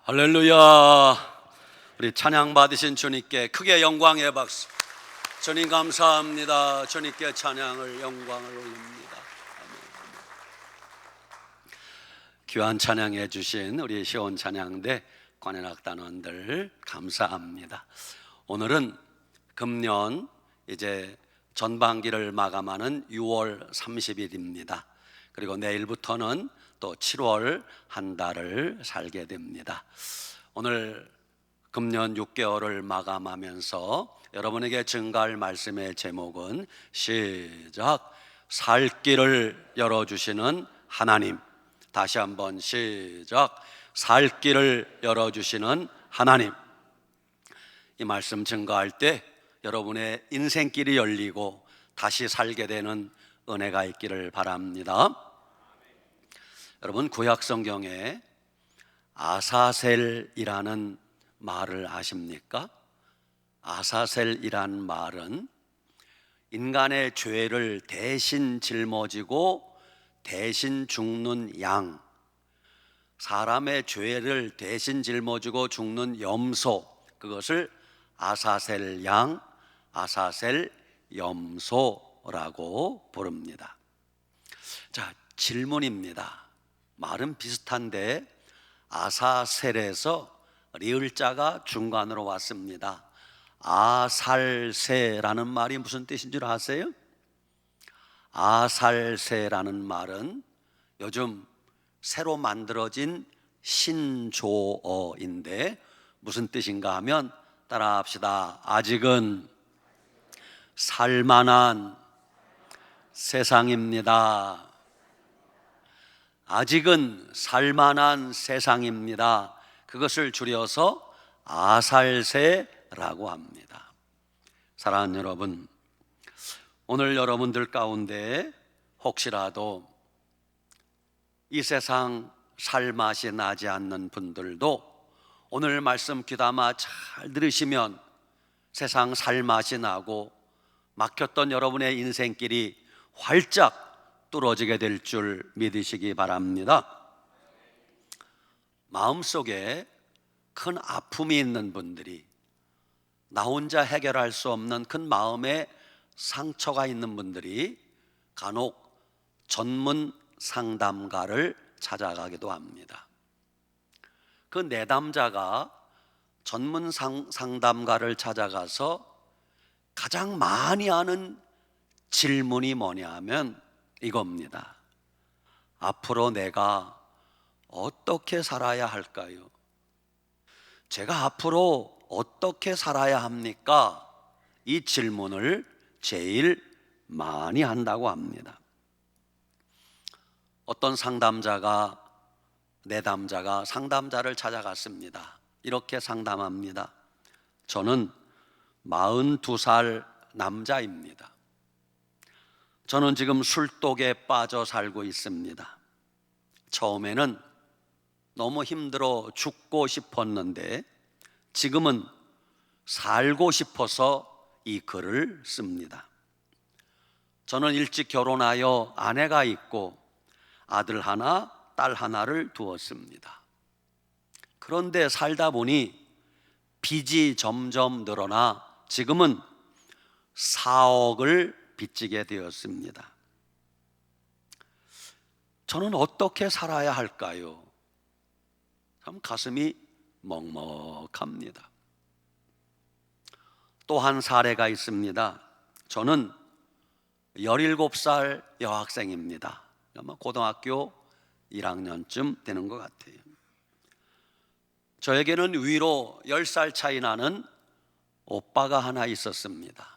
할렐루야. 우리 찬양 받으신 주님께 크게 영광의 박수. 주님 감사합니다. 주님께 찬양을 영광을 올립니다. 아멘. 귀한 찬양해 주신 우리 시온 찬양대 관현악단원들 감사합니다. 오늘은 금년 이제 전반기를 마감하는 6월 30일입니다. 그리고 내일부터는 또 7월 한 달을 살게 됩니다. 오늘 금년 6개월을 마감하면서 여러분에게 증가할 말씀의 제목은 시작, 살 길을 열어주시는 하나님. 다시 한번 시작, 살 길을 열어주시는 하나님. 이 말씀 증가할 때 여러분의 인생길이 열리고 다시 살게 되는 은혜가 있기를 바랍니다. 여러분, 구약 성경에 아사셀이라는 말을 아십니까? 아사셀이란 말은 인간의 죄를 대신 짊어지고 대신 죽는 양, 사람의 죄를 대신 짊어지고 죽는 염소, 그것을 아사셀 양, 아사셀 염소라고 부릅니다. 자, 질문입니다. 말은 비슷한데 아사셀에서 리을자가 중간으로 왔습니다. 아살세라는 말이 무슨 뜻인 줄 아세요? 아살세라는 말은 요즘 새로 만들어진 신조어인데 무슨 뜻인가 하면 따라 합시다. 아직은 살만한 세상입니다. 아직은 살만한 세상입니다. 그것을 줄여서 아살세라고 합니다. 사랑하는 여러분, 오늘 여러분들 가운데 혹시라도 이 세상 살맛이 나지 않는 분들도 오늘 말씀 귀담아 잘 들으시면 세상 살맛이 나고 막혔던 여러분의 인생길이 활짝 뚫어지게 될 줄 믿으시기 바랍니다. 마음속에 큰 아픔이 있는 분들이, 나 혼자 해결할 수 없는 큰 마음의 상처가 있는 분들이 간혹 전문 상담가를 찾아가기도 합니다. 그 내담자가 전문 상담가를 찾아가서 가장 많이 하는 질문이 뭐냐 하면 이겁니다. 앞으로 내가 어떻게 살아야 할까요? 제가 앞으로 어떻게 살아야 합니까? 이 질문을 제일 많이 한다고 합니다. 어떤 상담자가, 내담자가 상담자를 찾아갔습니다. 이렇게 상담합니다. 저는 42살 남자입니다. 저는 지금 술독에 빠져 살고 있습니다. 처음에는 너무 힘들어 죽고 싶었는데 지금은 살고 싶어서 이 글을 씁니다. 저는 일찍 결혼하여 아내가 있고 아들 하나, 딸 하나를 두었습니다. 그런데 살다 보니 빚이 점점 늘어나 지금은 4억을 빚지게 되었습니다. 저는 어떻게 살아야 할까요? 참 가슴이 먹먹합니다. 또 한 사례가 있습니다. 저는 17살 여학생입니다. 아마 고등학교 1학년쯤 되는 것 같아요. 저에게는 위로 10살 차이 나는 오빠가 하나 있었습니다.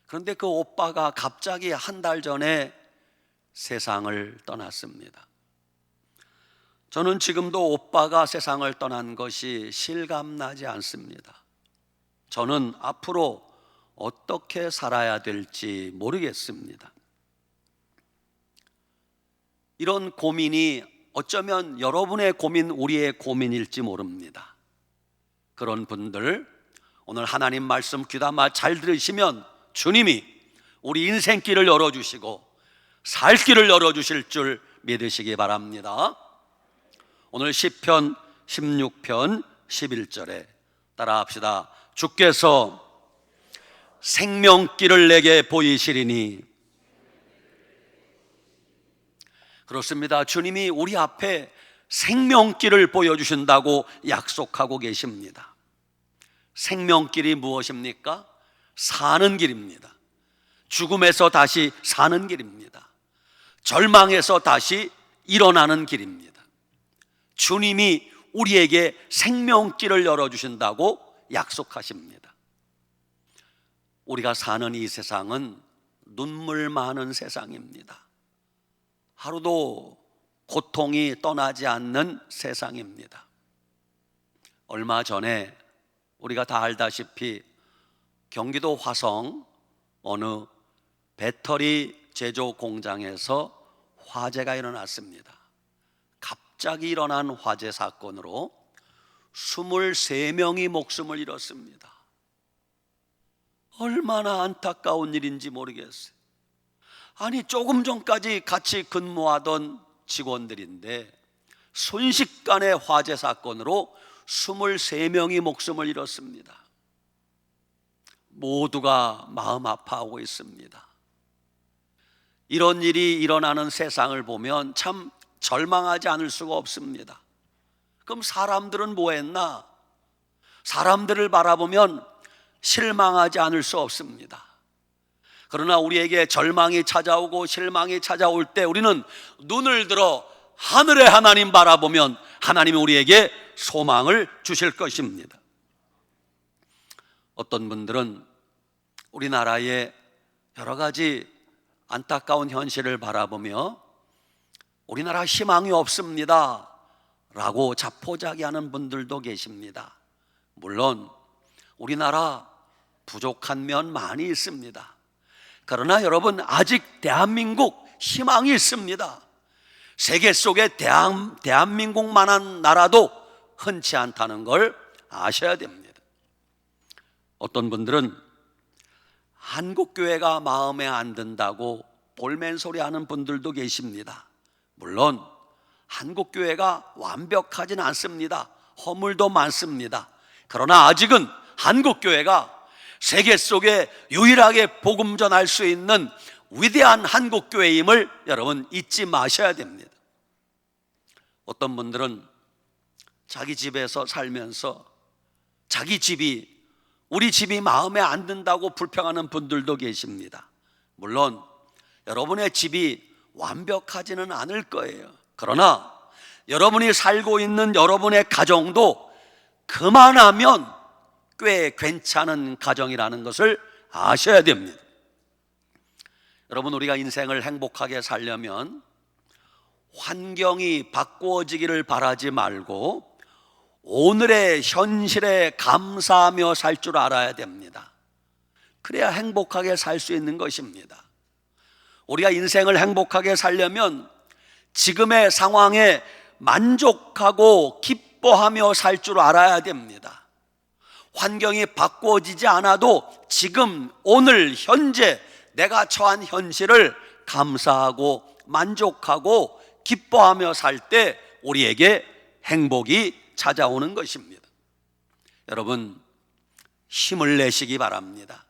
그런데 그 오빠가 갑자기 한 달 전에 세상을 떠났습니다. 저는 지금도 오빠가 세상을 떠난 것이 실감나지 않습니다. 저는 앞으로 어떻게 살아야 될지 모르겠습니다. 이런 고민이 어쩌면 여러분의 고민, 우리의 고민일지 모릅니다. 그런 분들, 오늘 하나님 말씀 귀담아 잘 들으시면 주님이 우리 인생길을 열어주시고 살 길을 열어주실 줄 믿으시기 바랍니다. 오늘 시편 16편 11절에 따라합시다. 주께서 생명길을 내게 보이시리니. 그렇습니다. 주님이 우리 앞에 생명길을 보여주신다고 약속하고 계십니다. 생명길이 무엇입니까? 사는 길입니다. 죽음에서 다시 사는 길입니다. 절망에서 다시 일어나는 길입니다. 주님이 우리에게 생명길을 열어주신다고 약속하십니다. 우리가 사는 이 세상은 눈물 많은 세상입니다. 하루도 고통이 떠나지 않는 세상입니다. 얼마 전에 우리가 다 알다시피 경기도 화성 어느 배터리 제조 공장에서 화재가 일어났습니다. 갑자기 일어난 화재 사건으로 23명이 목숨을 잃었습니다. 얼마나 안타까운 일인지 모르겠어요. 아니, 조금 전까지 같이 근무하던 직원들인데 순식간에 화재 사건으로 23명이 목숨을 잃었습니다. 모두가 마음 아파하고 있습니다. 이런 일이 일어나는 세상을 보면 참 절망하지 않을 수가 없습니다. 그럼 사람들은 뭐 했나? 사람들을 바라보면 실망하지 않을 수 없습니다. 그러나 우리에게 절망이 찾아오고 실망이 찾아올 때 우리는 눈을 들어 하늘의 하나님 바라보면 하나님이 우리에게 소망을 주실 것입니다. 어떤 분들은 우리나라의 여러 가지 안타까운 현실을 바라보며 우리나라 희망이 없습니다 라고 자포자기하는 분들도 계십니다. 물론 우리나라 부족한 면 많이 있습니다. 그러나 여러분, 아직 대한민국 희망이 있습니다. 세계 속에 대한민국만한 나라도 흔치 않다는 걸 아셔야 됩니다. 어떤 분들은 한국교회가 마음에 안 든다고 볼멘소리 하는 분들도 계십니다. 물론 한국교회가 완벽하진 않습니다. 허물도 많습니다. 그러나 아직은 한국교회가 세계 속에 유일하게 복음 전할 수 있는 위대한 한국교회임을 여러분 잊지 마셔야 됩니다. 어떤 분들은 자기 집에서 살면서 자기 집이, 우리 집이 마음에 안 든다고 불평하는 분들도 계십니다. 물론 여러분의 집이 완벽하지는 않을 거예요. 그러나 여러분이 살고 있는 여러분의 가정도 그만하면 꽤 괜찮은 가정이라는 것을 아셔야 됩니다. 여러분, 우리가 인생을 행복하게 살려면 환경이 바꾸어지기를 바라지 말고 오늘의 현실에 감사하며 살 줄 알아야 됩니다. 그래야 행복하게 살 수 있는 것입니다. 우리가 인생을 행복하게 살려면 지금의 상황에 만족하고 기뻐하며 살 줄 알아야 됩니다. 환경이 바꾸어지지 않아도 지금 오늘 현재 내가 처한 현실을 감사하고 만족하고 기뻐하며 살 때 우리에게 행복이 찾아오는 것입니다. 여러분, 힘을 내시기 바랍니다.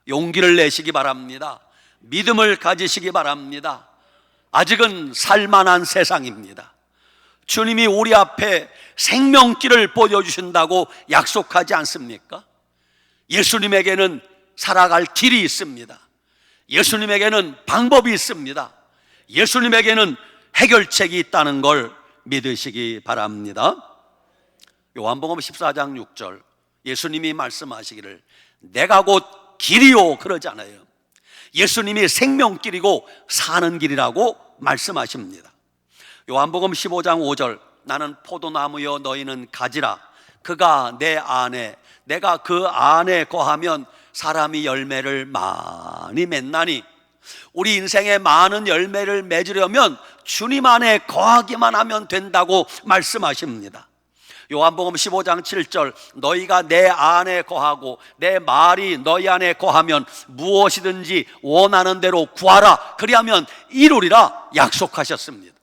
용기를 내시기 바랍니다. 믿음을 가지시기 바랍니다. 아직은 살만한 세상입니다. 주님이 우리 앞에 생명길을 보여주신다고 약속하지 않습니까? 예수님에게는 살아갈 길이 있습니다. 예수님에게는 방법이 있습니다. 예수님에게는 해결책이 있다는 걸 믿으시기 바랍니다. 요한복음 14장 6절, 예수님이 말씀하시기를 내가 곧 길이요 그러잖아요. 예수님이 생명길이고 사는 길이라고 말씀하십니다. 요한복음 15장 5절, 나는 포도나무여 너희는 가지라. 그가 내 안에, 내가 그 안에 거하면 사람이 열매를 많이 맺나니. 우리 인생에 많은 열매를 맺으려면 주님 안에 거하기만 하면 된다고 말씀하십니다. 요한복음 15장 7절, 너희가 내 안에 거하고 내 말이 너희 안에 거하면 무엇이든지 원하는 대로 구하라. 그리하면 이루리라 약속하셨습니다.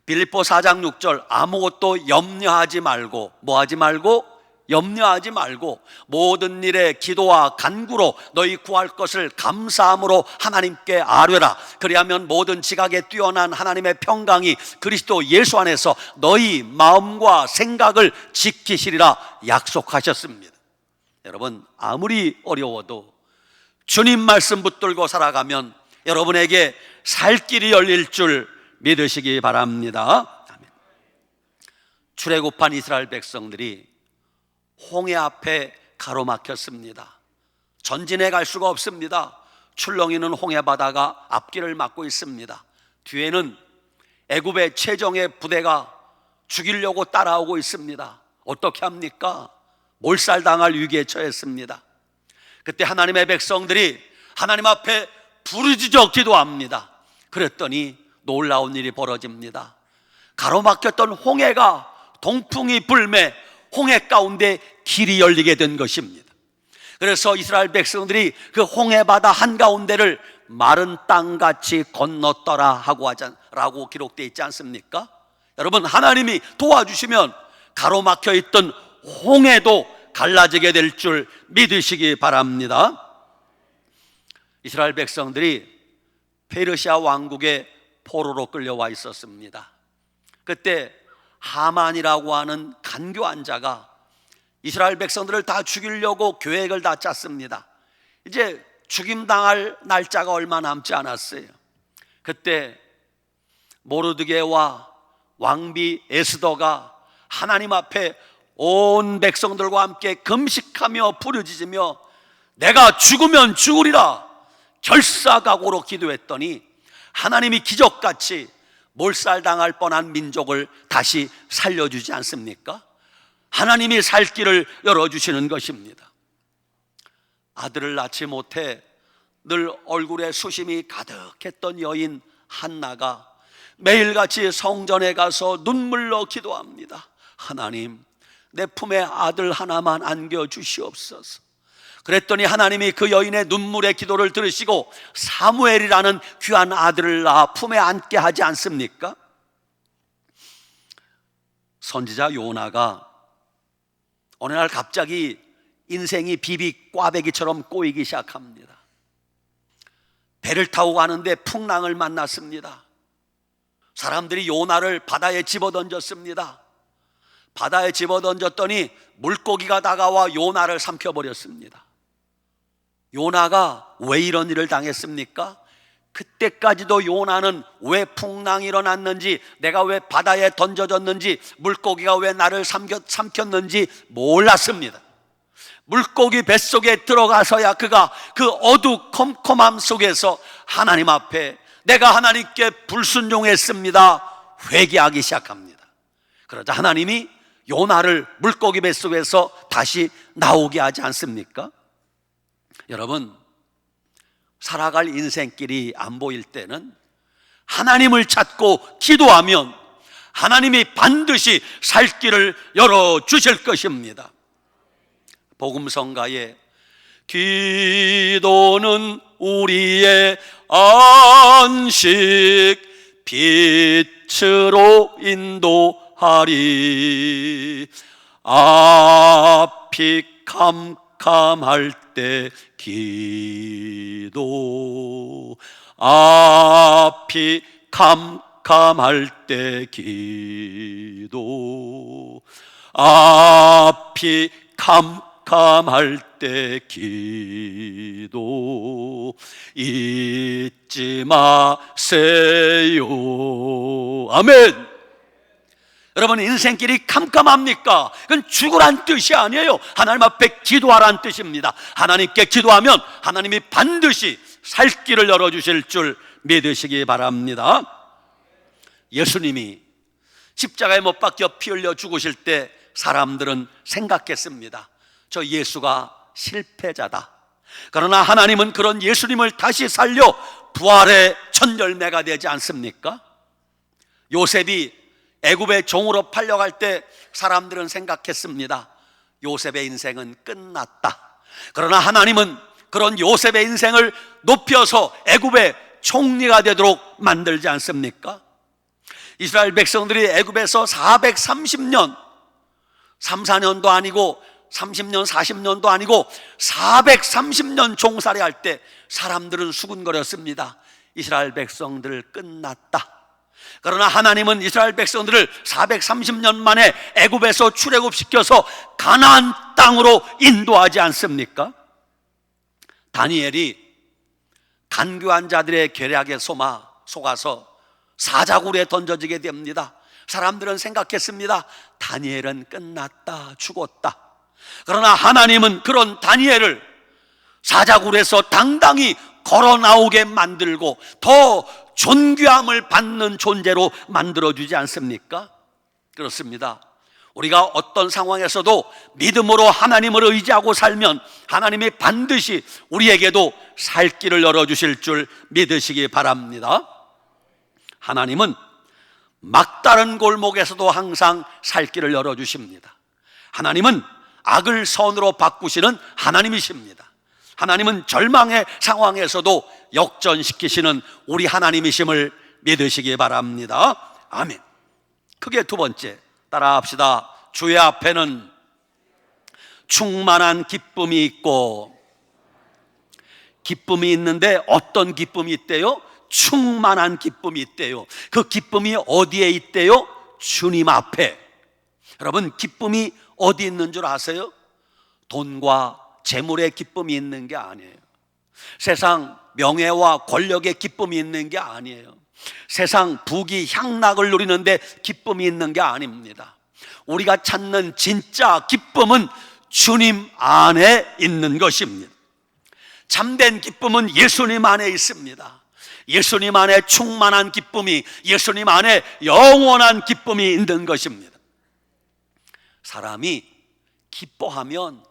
빌립보 4장 6절, 아무것도 염려하지 말고, 뭐 하지 말고? 염려하지 말고 모든 일에 기도와 간구로 너희 구할 것을 감사함으로 하나님께 아뢰라. 그리하면 모든 지각에 뛰어난 하나님의 평강이 그리스도 예수 안에서 너희 마음과 생각을 지키시리라 약속하셨습니다. 여러분, 아무리 어려워도 주님 말씀 붙들고 살아가면 여러분에게 살 길이 열릴 줄 믿으시기 바랍니다. 아멘. 출애굽한 이스라엘 백성들이 홍해 앞에 가로막혔습니다. 전진해 갈 수가 없습니다. 출렁이는 홍해 바다가 앞길을 막고 있습니다. 뒤에는 애굽의 최정예 부대가 죽이려고 따라오고 있습니다. 어떻게 합니까? 몰살당할 위기에 처했습니다. 그때 하나님의 백성들이 하나님 앞에 부르짖어 기도합니다. 그랬더니 놀라운 일이 벌어집니다. 가로막혔던 홍해가 동풍이 불매 홍해 가운데 길이 열리게 된 것입니다. 그래서 이스라엘 백성들이 그 홍해 바다 한가운데를 마른 땅같이 건넜더라 라고 기록되어 있지 않습니까? 여러분, 하나님이 도와주시면 가로막혀 있던 홍해도 갈라지게 될 줄 믿으시기 바랍니다. 이스라엘 백성들이 페르시아 왕국의 포로로 끌려와 있었습니다. 그때 하만이라고 하는 간교한 자가 이스라엘 백성들을 다 죽이려고 계획을 다 짰습니다. 이제 죽임당할 날짜가 얼마 남지 않았어요. 그때 모르드게와 왕비 에스더가 하나님 앞에 온 백성들과 함께 금식하며 부르짖으며 내가 죽으면 죽으리라 결사각오로 기도했더니 하나님이 기적같이 몰살당할 뻔한 민족을 다시 살려주지 않습니까? 하나님이 살 길을 열어주시는 것입니다. 아들을 낳지 못해 늘 얼굴에 수심이 가득했던 여인 한나가 매일같이 성전에 가서 눈물로 기도합니다. 하나님, 내 품에 아들 하나만 안겨주시옵소서. 그랬더니 하나님이 그 여인의 눈물의 기도를 들으시고 사무엘이라는 귀한 아들을 낳아 품에 안게 하지 않습니까? 선지자 요나가 어느 날 갑자기 인생이 비비 꽈배기처럼 꼬이기 시작합니다. 배를 타고 가는데 풍랑을 만났습니다. 사람들이 요나를 바다에 집어던졌습니다. 바다에 집어던졌더니 물고기가 다가와 요나를 삼켜버렸습니다. 요나가 왜 이런 일을 당했습니까? 그때까지도 요나는 왜 풍랑이 일어났는지, 내가 왜 바다에 던져졌는지, 물고기가 왜 나를 삼켰는지 몰랐습니다. 물고기 뱃속에 들어가서야 그가 그 어두컴컴함 속에서 하나님 앞에 내가 하나님께 불순종했습니다 회개하기 시작합니다. 그러자 하나님이 요나를 물고기 뱃속에서 다시 나오게 하지 않습니까? 여러분, 살아갈 인생길이 안 보일 때는 하나님을 찾고 기도하면 하나님이 반드시 살 길을 열어주실 것입니다. 복음성가에 기도는 우리의 안식 빛으로 인도하리 앞이 캄캄할 때 기도 앞이 캄캄할 때 기도 앞이 캄캄할 때 기도 잊지 마세요. 아멘. 여러분, 인생길이 캄캄합니까? 그건 죽으란 뜻이 아니에요. 하나님 앞에 기도하란 뜻입니다. 하나님께 기도하면 하나님이 반드시 살 길을 열어주실 줄 믿으시기 바랍니다. 예수님이 십자가에 못 박혀 피 흘려 죽으실 때 사람들은 생각했습니다. 저 예수가 실패자다. 그러나 하나님은 그런 예수님을 다시 살려 부활의 첫 열매가 되지 않습니까? 요셉이 애굽의 종으로 팔려갈 때 사람들은 생각했습니다. 요셉의 인생은 끝났다. 그러나 하나님은 그런 요셉의 인생을 높여서 애굽의 총리가 되도록 만들지 않습니까? 이스라엘 백성들이 애굽에서 430년, 3, 4년도 아니고 30년, 40년도 아니고 430년 종살이 할 때 사람들은 수군거렸습니다. 이스라엘 백성들 끝났다. 그러나 하나님은 이스라엘 백성들을 430년 만에 애굽에서 출애굽시켜서 가나안 땅으로 인도하지 않습니까? 다니엘이 간교한 자들의 계략에 속아서 사자굴에 던져지게 됩니다. 사람들은 생각했습니다. 다니엘은 끝났다, 죽었다. 그러나 하나님은 그런 다니엘을 사자굴에서 당당히 걸어 나오게 만들고 더 존귀함을 받는 존재로 만들어주지 않습니까? 그렇습니다. 우리가 어떤 상황에서도 믿음으로 하나님을 의지하고 살면 하나님이 반드시 우리에게도 살 길을 열어주실 줄 믿으시기 바랍니다. 하나님은 막다른 골목에서도 항상 살 길을 열어주십니다. 하나님은 악을 선으로 바꾸시는 하나님이십니다. 하나님은 절망의 상황에서도 역전시키시는 우리 하나님이심을 믿으시기 바랍니다. 아멘. 크게 두 번째 따라합시다. 주의 앞에는 충만한 기쁨이 있고, 기쁨이 있는데 어떤 기쁨이 있대요? 충만한 기쁨이 있대요. 그 기쁨이 어디에 있대요? 주님 앞에. 여러분, 기쁨이 어디 있는 줄 아세요? 돈과 재물의 기쁨이 있는 게 아니에요. 세상 명예와 권력의 기쁨이 있는 게 아니에요. 세상 부귀 향락을 누리는데 기쁨이 있는 게 아닙니다. 우리가 찾는 진짜 기쁨은 주님 안에 있는 것입니다. 참된 기쁨은 예수님 안에 있습니다. 예수님 안에 충만한 기쁨이, 예수님 안에 영원한 기쁨이 있는 것입니다. 사람이 기뻐하면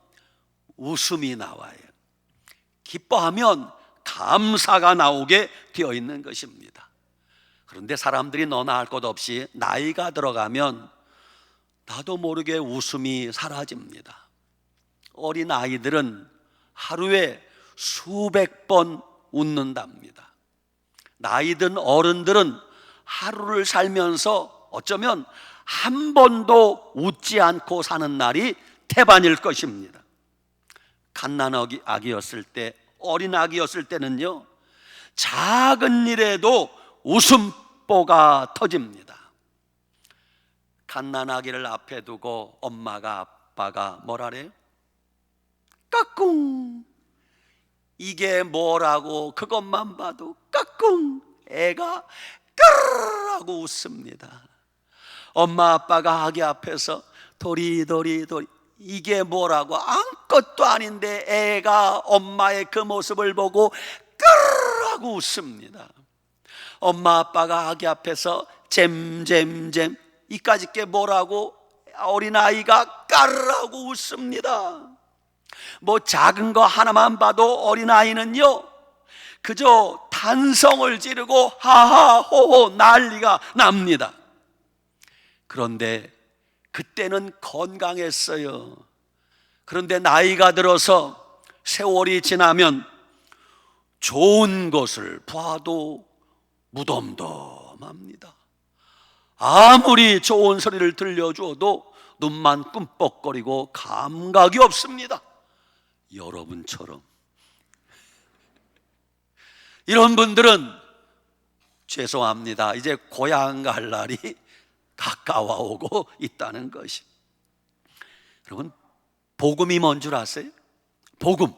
웃음이 나와요. 기뻐하면 감사가 나오게 되어 있는 것입니다. 그런데 사람들이 너나 할 것 없이 나이가 들어가면 나도 모르게 웃음이 사라집니다. 어린 아이들은 하루에 수백 번 웃는답니다. 나이 든 어른들은 하루를 살면서 어쩌면 한 번도 웃지 않고 사는 날이 태반일 것입니다. 갓난아기였을 때, 어린 아기였을 때는요, 작은 일에도 웃음보가 터집니다. 갓난아기를 앞에 두고 엄마가 아빠가 뭐라래요? 까꿍. 이게 뭐라고 그것만 봐도 까꿍. 애가 까르르하고 웃습니다. 엄마 아빠가 아기 앞에서 도리도리 이게 뭐라고 아무것도 아닌데 애가 엄마의 그 모습을 보고 까르르하고 웃습니다. 엄마 아빠가 아기 앞에서 잼잼잼 이까짓 게 뭐라고 어린아이가 까르르하고 웃습니다. 뭐 작은 거 하나만 봐도 어린아이는요 그저 탄성을 지르고 하하호호 난리가 납니다. 그런데 그때는 건강했어요. 그런데 나이가 들어서 세월이 지나면 좋은 것을 봐도 무덤덤합니다. 아무리 좋은 소리를 들려주어도 눈만 끔뻑거리고 감각이 없습니다. 여러분처럼. 이런 분들은 죄송합니다. 이제 고향 갈 날이 가까워오고 있다는 것이. 여러분, 복음이 뭔 줄 아세요? 복음,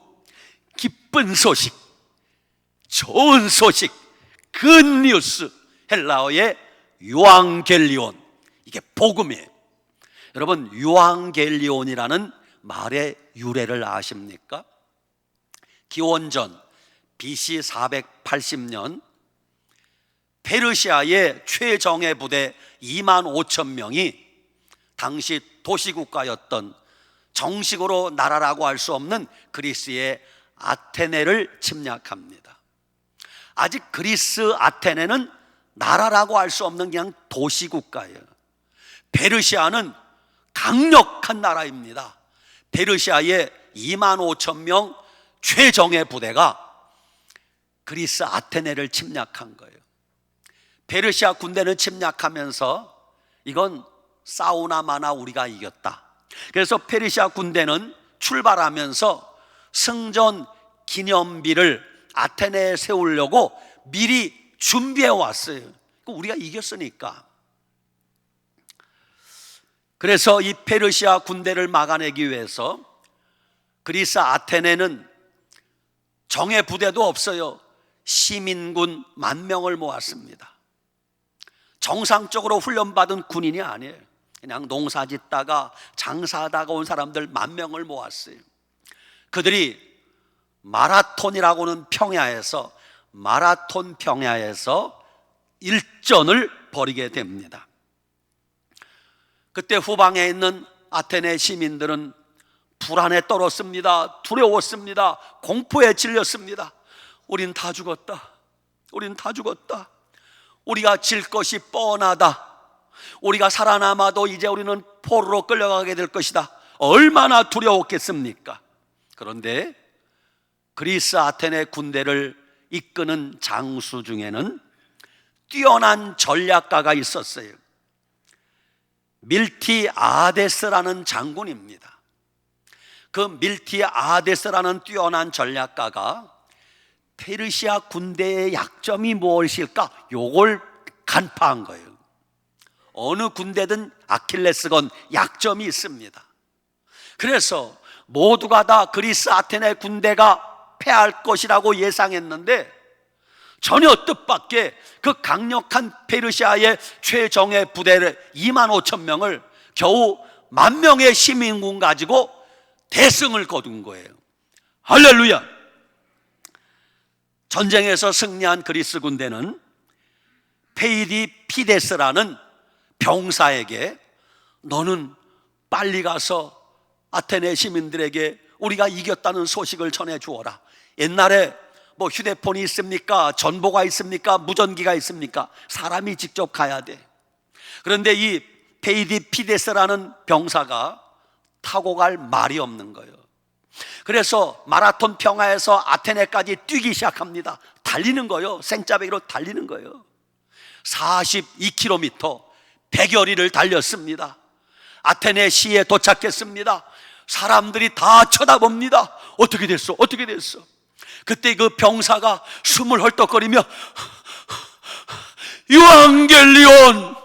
기쁜 소식, 좋은 소식, 굿뉴스, 헬라어의 유앙겔리온, 이게 복음이에요. 여러분, 유앙겔리온이라는 말의 유래를 아십니까? 기원전 BC 480년 페르시아의 최정예 부대 2만 5천 명이 당시 도시국가였던 정식으로 나라라고 할 수 없는 그리스의 아테네를 침략합니다. 아직 그리스 아테네는 나라라고 할 수 없는 그냥 도시국가예요. 페르시아는 강력한 나라입니다. 페르시아의 2만 5천 명 최정예 부대가 그리스 아테네를 침략한 거예요. 페르시아 군대는 침략하면서 이건 싸우나 마나 우리가 이겼다. 그래서 페르시아 군대는 출발하면서 승전 기념비를 아테네에 세우려고 미리 준비해 왔어요. 우리가 이겼으니까. 그래서 이 페르시아 군대를 막아내기 위해서 그리스 아테네는 정예 부대도 없어요. 시민군 10,000명을 모았습니다. 정상적으로 훈련받은 군인이 아니에요. 그냥 농사 짓다가 장사하다가 온 사람들 10,000명을 모았어요. 그들이 마라톤이라고는 마라톤 평야에서 일전을 벌이게 됩니다. 그때 후방에 있는 아테네 시민들은 불안에 떨었습니다. 두려웠습니다. 공포에 질렸습니다. 우린 다 죽었다. 우린 다 죽었다. 우리가 질 것이 뻔하다. 우리가 살아남아도 이제 우리는 포로로 끌려가게 될 것이다. 얼마나 두려웠겠습니까? 그런데 그리스 아테네 군대를 이끄는 장수 중에는 뛰어난 전략가가 있었어요. 밀티아데스라는 장군입니다. 그 밀티아데스라는 뛰어난 전략가가 페르시아 군대의 약점이 무엇일까? 요걸 간파한 거예요. 어느 군대든 아킬레스건 약점이 있습니다. 그래서 모두가 다 그리스 아테네 군대가 패할 것이라고 예상했는데 전혀 뜻밖의 그 강력한 페르시아의 최정예 부대를 25,000명을 겨우 10,000명의 시민군 가지고 대승을 거둔 거예요. 할렐루야! 전쟁에서 승리한 그리스 군대는 페이디피데스라는 병사에게 너는 빨리 가서 아테네 시민들에게 우리가 이겼다는 소식을 전해 주어라. 옛날에 뭐 휴대폰이 있습니까? 전보가 있습니까? 무전기가 있습니까? 사람이 직접 가야 돼. 그런데 이 페이디피데스라는 병사가 타고 갈 말이 없는 거예요. 그래서 마라톤 평야에서 아테네까지 뛰기 시작합니다. 달리는 거예요. 생짜배기로 달리는 거예요. 42km 100여리를 달렸습니다. 아테네 시에 도착했습니다. 사람들이 다 쳐다봅니다. 어떻게 됐어? 어떻게 됐어? 그때 그 병사가 숨을 헐떡거리며 유앙겔리온,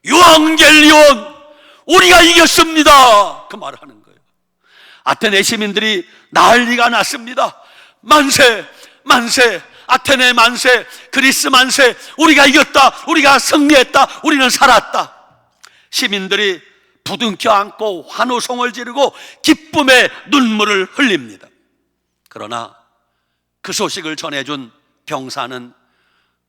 유앙겔리온, 우리가 이겼습니다. 그 말을 하는 거예요. 아테네 시민들이 난리가 났습니다. 만세, 만세, 아테네 만세, 그리스 만세, 우리가 이겼다, 우리가 승리했다, 우리는 살았다. 시민들이 부둥켜 안고 환호성을 지르고 기쁨의 눈물을 흘립니다. 그러나 그 소식을 전해준 병사는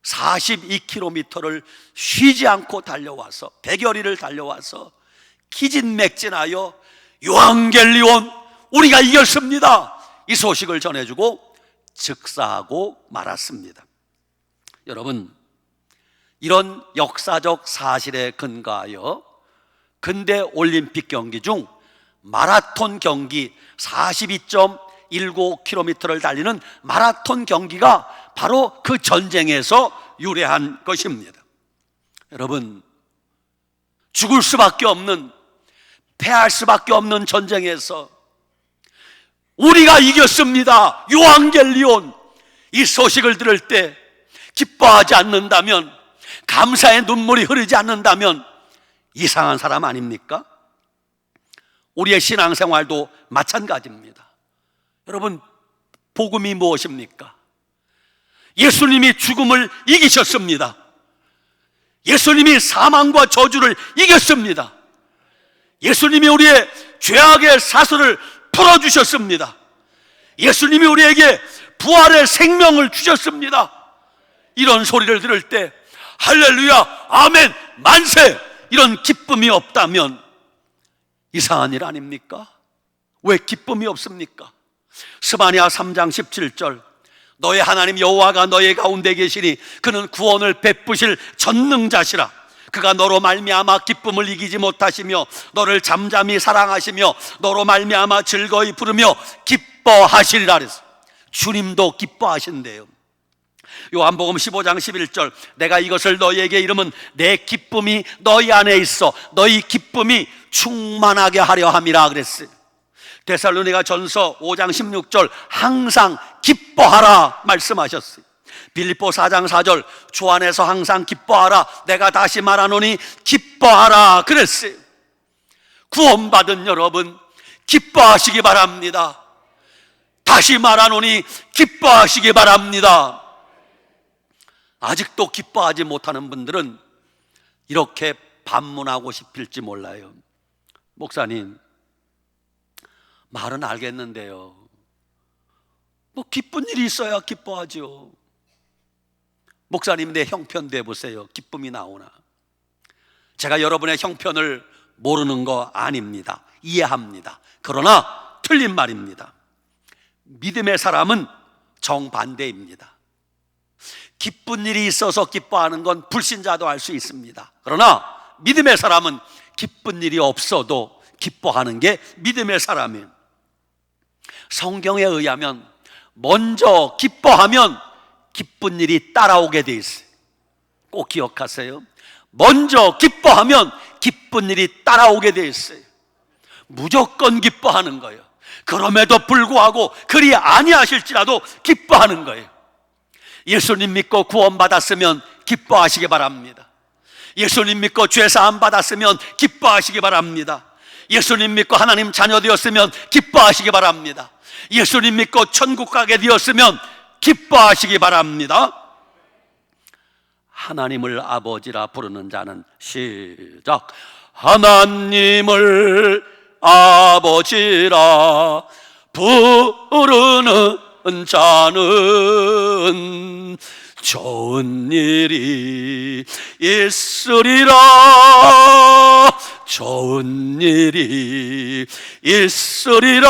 42km를 쉬지 않고 달려와서 100여리를 달려와서 기진맥진하여 유앙겔리온, 우리가 이겼습니다, 이 소식을 전해주고 즉사하고 말았습니다. 여러분, 이런 역사적 사실에 근거하여 근대 올림픽 경기 중 마라톤 경기 42.19km를 달리는 마라톤 경기가 바로 그 전쟁에서 유래한 것입니다. 여러분, 죽을 수밖에 없는, 패할 수밖에 없는 전쟁에서 우리가 이겼습니다, 유앙겔리온, 이 소식을 들을 때 기뻐하지 않는다면, 감사의 눈물이 흐르지 않는다면 이상한 사람 아닙니까? 우리의 신앙생활도 마찬가지입니다. 여러분, 복음이 무엇입니까? 예수님이 죽음을 이기셨습니다. 예수님이 사망과 저주를 이겼습니다. 예수님이 우리의 죄악의 사슬을 풀어주셨습니다. 예수님이 우리에게 부활의 생명을 주셨습니다. 이런 소리를 들을 때 할렐루야, 아멘, 만세, 이런 기쁨이 없다면 이상한 일 아닙니까? 왜 기쁨이 없습니까? 스바냐 3장 17절, 너의 하나님 여호와가 너의 가운데 계시니 그는 구원을 베푸실 전능자시라. 그가 너로 말미암아 기쁨을 이기지 못하시며 너를 잠잠히 사랑하시며 너로 말미암아 즐거이 부르며 기뻐하시리라 그랬어요. 주님도 기뻐하신대요. 요한복음 15장 11절, 내가 이것을 너희에게 이르면 내 기쁨이 너희 안에 있어 너희 기쁨이 충만하게 하려 함이라 그랬어요. 데살로니가 전서 5장 16절, 항상 기뻐하라 말씀하셨어요. 빌립보 4장 4절, 주 안에서 항상 기뻐하라, 내가 다시 말하노니 기뻐하라 그랬어요. 구원받은 여러분, 기뻐하시기 바랍니다. 다시 말하노니 기뻐하시기 바랍니다. 아직도 기뻐하지 못하는 분들은 이렇게 반문하고 싶을지 몰라요. 목사님, 말은 알겠는데요, 뭐 기쁜 일이 있어야 기뻐하죠. 목사님, 내 형편 대보세요. 기쁨이 나오나? 제가 여러분의 형편을 모르는 거 아닙니다. 이해합니다. 그러나 틀린 말입니다. 믿음의 사람은 정반대입니다. 기쁜 일이 있어서 기뻐하는 건 불신자도 알 수 있습니다. 그러나 믿음의 사람은 기쁜 일이 없어도 기뻐하는 게 믿음의 사람이에요. 성경에 의하면 먼저 기뻐하면 기쁜 일이 따라오게 돼 있어요. 꼭 기억하세요. 먼저 기뻐하면 기쁜 일이 따라오게 돼 있어요. 무조건 기뻐하는 거예요. 그럼에도 불구하고 그리 아니하실지라도 기뻐하는 거예요. 예수님 믿고 구원받았으면 기뻐하시기 바랍니다. 예수님 믿고 죄사함 받았으면 기뻐하시기 바랍니다. 예수님 믿고 하나님 자녀 되었으면 기뻐하시기 바랍니다. 예수님 믿고 천국 가게 되었으면 기뻐하시기 바랍니다. 하나님을 아버지라 부르는 자는, 시작, 하나님을 아버지라 부르는 자는 좋은 일이 있으리라. 좋은 일이 있으리라.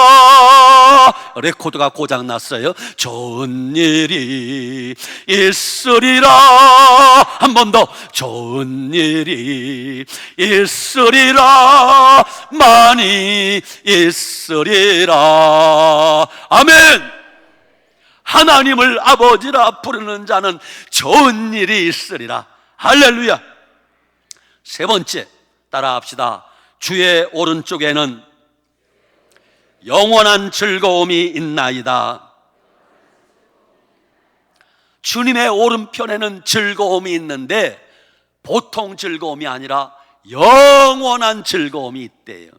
레코드가 고장났어요. 좋은 일이 있으리라. 한 번 더. 좋은 일이 있으리라. 많이 있으리라. 아멘. 하나님을 아버지라 부르는 자는 좋은 일이 있으리라. 할렐루야. 세 번째, 따라합시다. 주의 오른쪽에는 영원한 즐거움이 있나이다. 주님의 오른편에는 즐거움이 있는데 보통 즐거움이 아니라 영원한 즐거움이 있대요.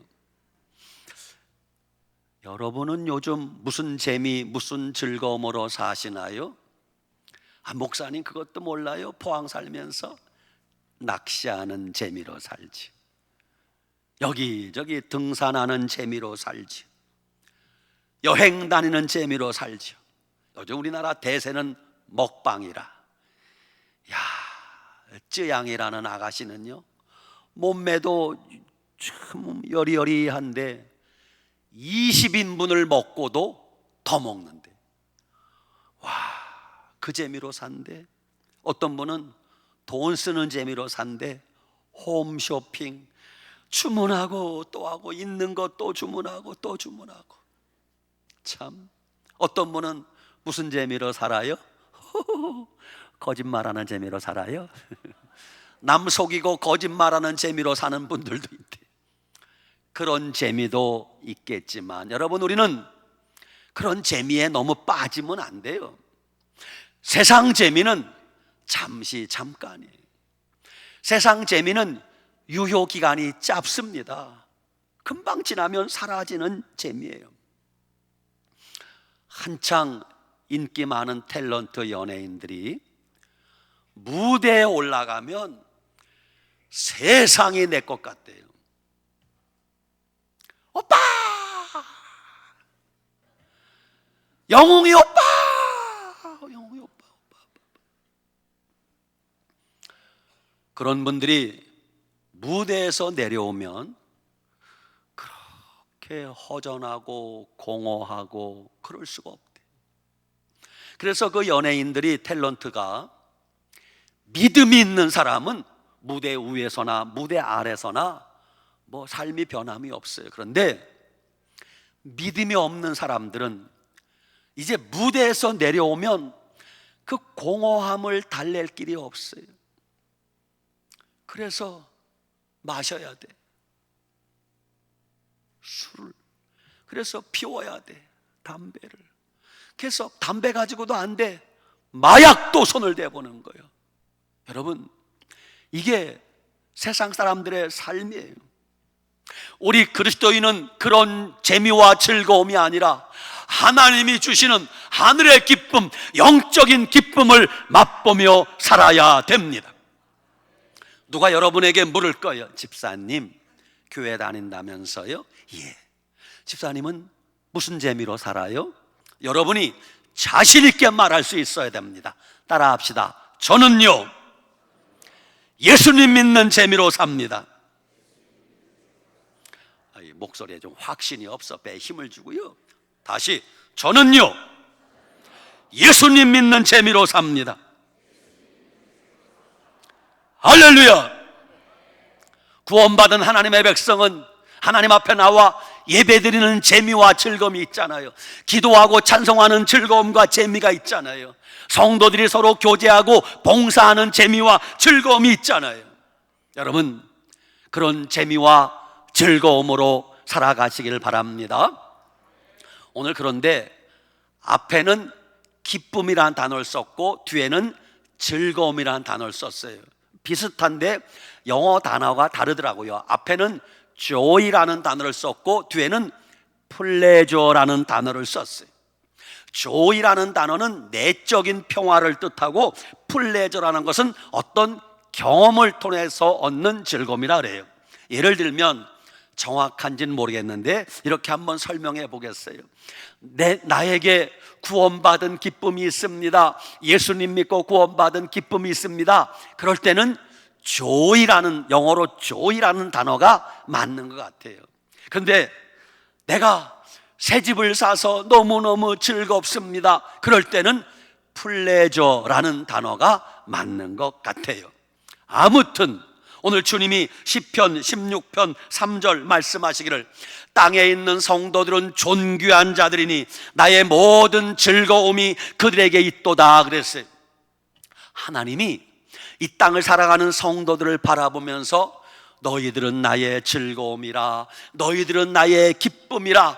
여러분은 요즘 무슨 재미, 무슨 즐거움으로 사시나요? 목사님 그것도 몰라요? 포항 살면서 낚시하는 재미로 살지, 여기저기 등산하는 재미로 살지, 여행 다니는 재미로 살지. 요즘 우리나라 대세는 먹방이라. 야, 쯔양이라는 아가씨는요, 몸매도 참 여리여리한데 20인분을 먹고도 더 먹는데, 와, 그 재미로 산대. 어떤 분은 돈 쓰는 재미로 산대. 홈쇼핑 주문하고 또 하고, 있는 거 또 주문하고 또 주문하고. 참, 어떤 분은 무슨 재미로 살아요? 거짓말하는 재미로 살아요. 남 속이고 거짓말하는 재미로 사는 분들도 있대. 그런 재미도 있겠지만 여러분, 우리는 그런 재미에 너무 빠지면 안 돼요. 세상 재미는 잠시 잠깐이에요. 세상 재미는 유효기간이 짧습니다. 금방 지나면 사라지는 재미예요. 한창 인기 많은 탤런트 연예인들이 무대에 올라가면 세상이 내 것 같대요. 오빠! 영웅이 오빠! 영웅이 오빠, 오빠. 그런 분들이 무대에서 내려오면 그렇게 허전하고 공허하고 그럴 수가 없대. 그래서 그 연예인들이, 탤런트가 믿음이 있는 사람은 무대 위에서나 무대 아래서나 뭐 삶이 변함이 없어요. 그런데 믿음이 없는 사람들은 이제 무대에서 내려오면 그 공허함을 달랠 길이 없어요. 그래서 마셔야 돼, 술을. 그래서 피워야 돼, 담배를. 그래서 담배 가지고도 안 돼, 마약도 손을 대보는 거예요. 여러분, 이게 세상 사람들의 삶이에요. 우리 그리스도인은 그런 재미와 즐거움이 아니라 하나님이 주시는 하늘의 기쁨, 영적인 기쁨을 맛보며 살아야 됩니다. 누가 여러분에게 물을 거예요. 집사님, 교회 다닌다면서요? 예. 집사님은 무슨 재미로 살아요? 여러분이 자신 있게 말할 수 있어야 됩니다. 따라합시다. 저는요, 예수님 믿는 재미로 삽니다. 목소리에 좀 확신이 없어. 배에 힘을 주고요. 다시, 저는요, 예수님 믿는 재미로 삽니다. 할렐루야. 구원받은 하나님의 백성은 하나님 앞에 나와 예배드리는 재미와 즐거움이 있잖아요. 기도하고 찬송하는 즐거움과 재미가 있잖아요. 성도들이 서로 교제하고 봉사하는 재미와 즐거움이 있잖아요. 여러분, 그런 재미와 즐거움으로 살아가시길 바랍니다. 오늘 그런데 앞에는 기쁨이라는 단어를 썼고 뒤에는 즐거움이라는 단어를 썼어요. 비슷한데 영어 단어가 다르더라고요. 앞에는 joy라는 단어를 썼고 뒤에는 pleasure라는 단어를 썼어요. joy라는 단어는 내적인 평화를 뜻하고 pleasure라는 것은 어떤 경험을 통해서 얻는 즐거움이라 그래요. 예를 들면, 정확한지는 모르겠는데 이렇게 한번 설명해 보겠어요. 나에게 구원받은 기쁨이 있습니다. 예수님 믿고 구원받은 기쁨이 있습니다. 그럴 때는 joy라는, 영어로 joy라는 단어가 맞는 것 같아요. 그런데 내가 새 집을 사서 너무너무 즐겁습니다. 그럴 때는 pleasure라는 단어가 맞는 것 같아요. 아무튼 오늘 주님이 시편 16편 3절 말씀하시기를 땅에 있는 성도들은 존귀한 자들이니 나의 모든 즐거움이 그들에게 있도다 그랬어요. 하나님이 이 땅을 살아가는 성도들을 바라보면서 너희들은 나의 즐거움이라, 너희들은 나의 기쁨이라.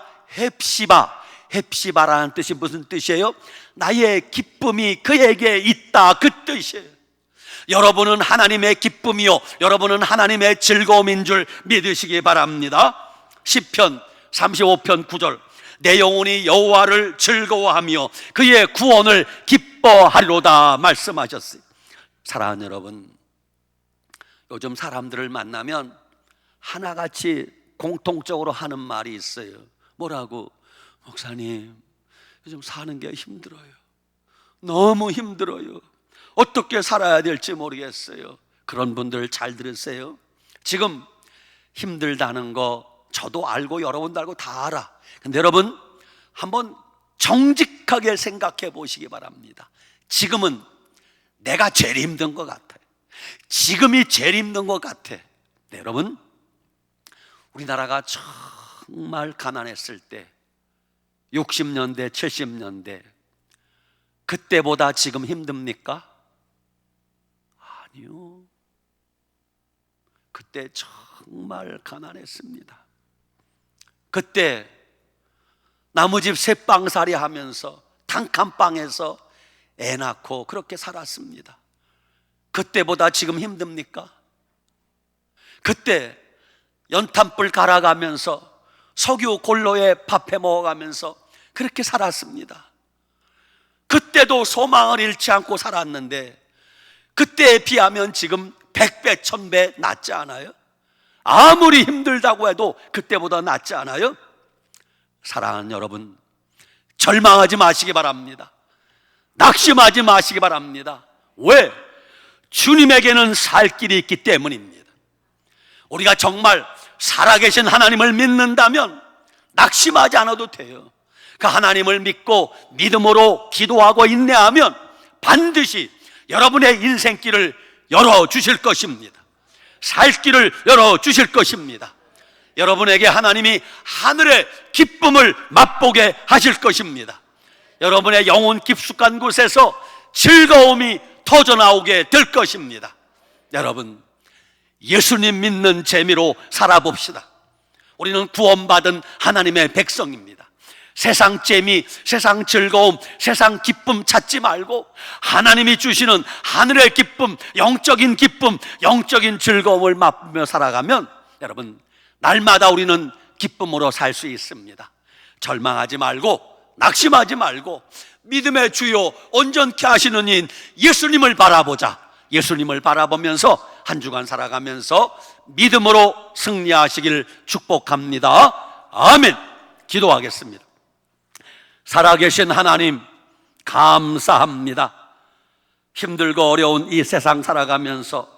헵시바라는 뜻이 무슨 뜻이에요? 나의 기쁨이 그에게 있다, 그 뜻이에요. 여러분은 하나님의 기쁨이요, 여러분은 하나님의 즐거움인 줄 믿으시기 바랍니다. 시편 35편 9절, 내 영혼이 여호와를 즐거워하며 그의 구원을 기뻐하리로다 말씀하셨어요. 사랑하는 여러분, 요즘 사람들을 만나면 하나같이 공통적으로 하는 말이 있어요. 뭐라고? 목사님, 요즘 사는 게 힘들어요. 너무 힘들어요. 어떻게 살아야 될지 모르겠어요. 그런 분들 잘 들으세요. 지금 힘들다는 거 저도 알고 여러분도 알고 다 알아. 근데 여러분, 한번 정직하게 생각해 보시기 바랍니다. 지금은 내가 제일 힘든 것 같아요. 지금이 제일 힘든 것 같아. 네, 여러분, 우리나라가 정말 가난했을 때 60년대, 70년대, 그때보다 지금 힘듭니까? 아니요. 그때 정말 가난했습니다. 그때 나무집 쇠빵살이 하면서 단칸방에서 애 낳고 그렇게 살았습니다. 그때보다 지금 힘듭니까? 그때 연탄불 갈아가면서 석유 골로에 밥해 먹어가면서 그렇게 살았습니다. 그때도 소망을 잃지 않고 살았는데 그때에 비하면 지금 100배, 1000배 낫지 않아요? 아무리 힘들다고 해도 그때보다 낫지 않아요? 사랑하는 여러분, 절망하지 마시기 바랍니다. 낙심하지 마시기 바랍니다. 왜? 주님에게는 살 길이 있기 때문입니다. 우리가 정말 살아계신 하나님을 믿는다면 낙심하지 않아도 돼요. 그 하나님을 믿고 믿음으로 기도하고 인내하면 반드시 여러분의 인생길을 열어주실 것입니다. 살 길을 열어주실 것입니다. 여러분에게 하나님이 하늘의 기쁨을 맛보게 하실 것입니다. 여러분의 영혼 깊숙한 곳에서 즐거움이 터져나오게 될 것입니다. 여러분, 예수님 믿는 재미로 살아봅시다. 우리는 구원받은 하나님의 백성입니다. 세상 재미, 세상 즐거움, 세상 기쁨 찾지 말고 하나님이 주시는 하늘의 기쁨, 영적인 기쁨, 영적인 즐거움을 맛보며 살아가면 여러분, 날마다 우리는 기쁨으로 살 수 있습니다. 절망하지 말고, 낙심하지 말고, 믿음의 주요 온전케 하시는 이인 예수님을 바라보자. 예수님을 바라보면서 한 주간 살아가면서 믿음으로 승리하시길 축복합니다. 아멘. 기도하겠습니다. 살아계신 하나님, 감사합니다. 힘들고 어려운 이 세상 살아가면서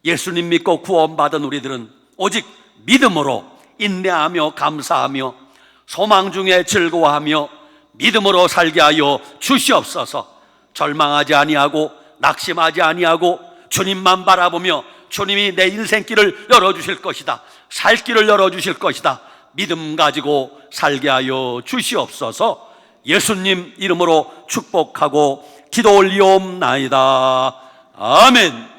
예수님 믿고 구원받은 우리들은 오직 믿음으로 인내하며 감사하며 소망 중에 즐거워하며 믿음으로 살게 하여 주시옵소서. 절망하지 아니하고 낙심하지 아니하고 주님만 바라보며 주님이 내 인생길을 열어주실 것이다, 살 길을 열어주실 것이다, 믿음 가지고 살게 하여 주시옵소서. 예수님 이름으로 축복하고 기도 올리옵나이다. 아멘.